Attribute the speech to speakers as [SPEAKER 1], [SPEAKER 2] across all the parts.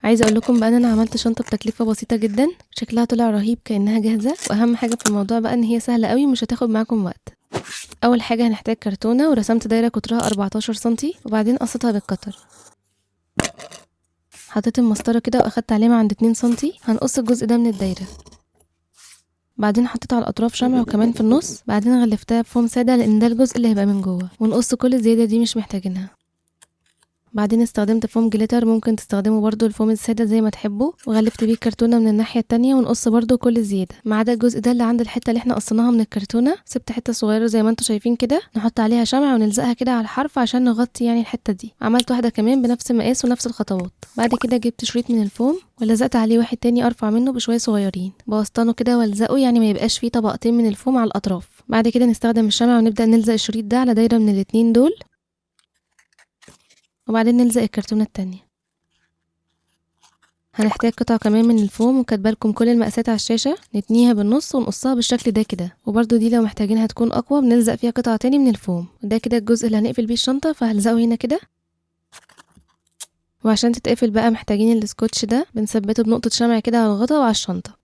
[SPEAKER 1] عايزه اقول لكم بقى ان انا عملت شنطه بتكلفه بسيطه جدا، شكلها طلع رهيب كانها جاهزه، واهم حاجه في الموضوع بقى ان هي سهله قوي ومش هتاخد معاكم وقت. اول حاجه هنحتاج كرتونه، ورسمت دايره قطرها 14 سنتي وبعدين قصيتها بالقطر. حطيت المسطره كده واخدت علامه عند 2 سنتي، هنقص الجزء ده من الدايره. بعدين حطيت على الاطراف شمع وكمان في النص، بعدين غلفتها بفوم ساده لان ده الجزء اللي هيبقى من جوه، ونقص كل الزياده دي مش محتاجينها. بعدين استخدمت فوم جليتر، ممكن تستخدموا برضو الفوم الساده زي ما تحبوا، وغلفت بيه الكرتونه من الناحيه التانية، ونقص برضو كل الزياده ما عدا الجزء ده اللي عند الحته اللي احنا قصيناها من الكرتونه. سبت حته صغيره زي ما انتم شايفين كده، نحط عليها شمع ونلزقها كده على الحرف عشان نغطي يعني الحته دي. عملت واحده كمان بنفس المقاس ونفس الخطوات. بعد كده جبت شريط من الفوم ولزقت عليه واحد تاني ارفع منه بشويه صغيرين، بوسطنه كده والزقه يعني ما يبقاش فيه طبقتين من الفوم على الاطراف. بعد كده نستخدم الشمع ونبدا نلزق الشريط ده على دايره من الاتنين دول، وبعدين نلزق الكرتونة التانية. هنحتاج قطعة كمان من الفوم، وكاتبالكم كل المقاسات على الشاشة، نتنيها بالنص ونقصها بالشكل ده كده، وبرده دي لو محتاجينها تكون أقوى بنلزق فيها قطعة تاني من الفوم. وده كده الجزء اللي هنقفل بيه الشنطة، فهلزقه هنا كده. وعشان تتقفل بقى محتاجين السكوتش ده، بنثبته بنقطة شمع كده على الغطا وعلى الشنطة.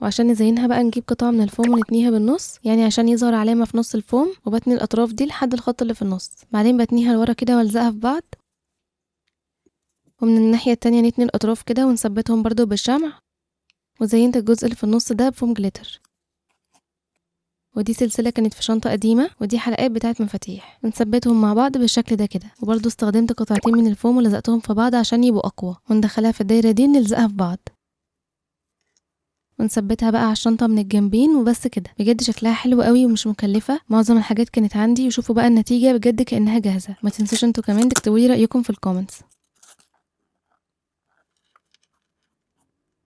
[SPEAKER 1] وعشان نزينها بقى نجيب قطعة من الفوم ونتنيها بالنص، يعني عشان يظهر علامة في نص الفوم، وبتني الأطراف دي لحد الخط اللي في النص، بعدين بتنيها لورا كده والزقها في بعض. ومن الناحية التانية نتني الأطراف كده ونثبتهم برضو بالشمع. وزينت الجزء اللي في النص ده بفوم جليتر. ودي سلسلة كانت في شنطة قديمة، ودي حلقات بتاعت مفاتيح، نثبتهم مع بعض بالشكل ده كده. وبرضو استخدمت قطعتين من الفوم ولزقتهم في بعض عشان يبقوا أقوى، وندخلها في الدايرة دي نلزقها في بعض ونثبتها بقى على الشنطة من الجنبين. وبس كده، بجد شكلها حلو قوي ومش مكلفة. معظم الحاجات كانت عندي، وشوفوا بقى النتيجة بجد كأنها جاهزة. ما تنسوش انتوا كمان تكتبوا لي رأيكم في الكومنتس.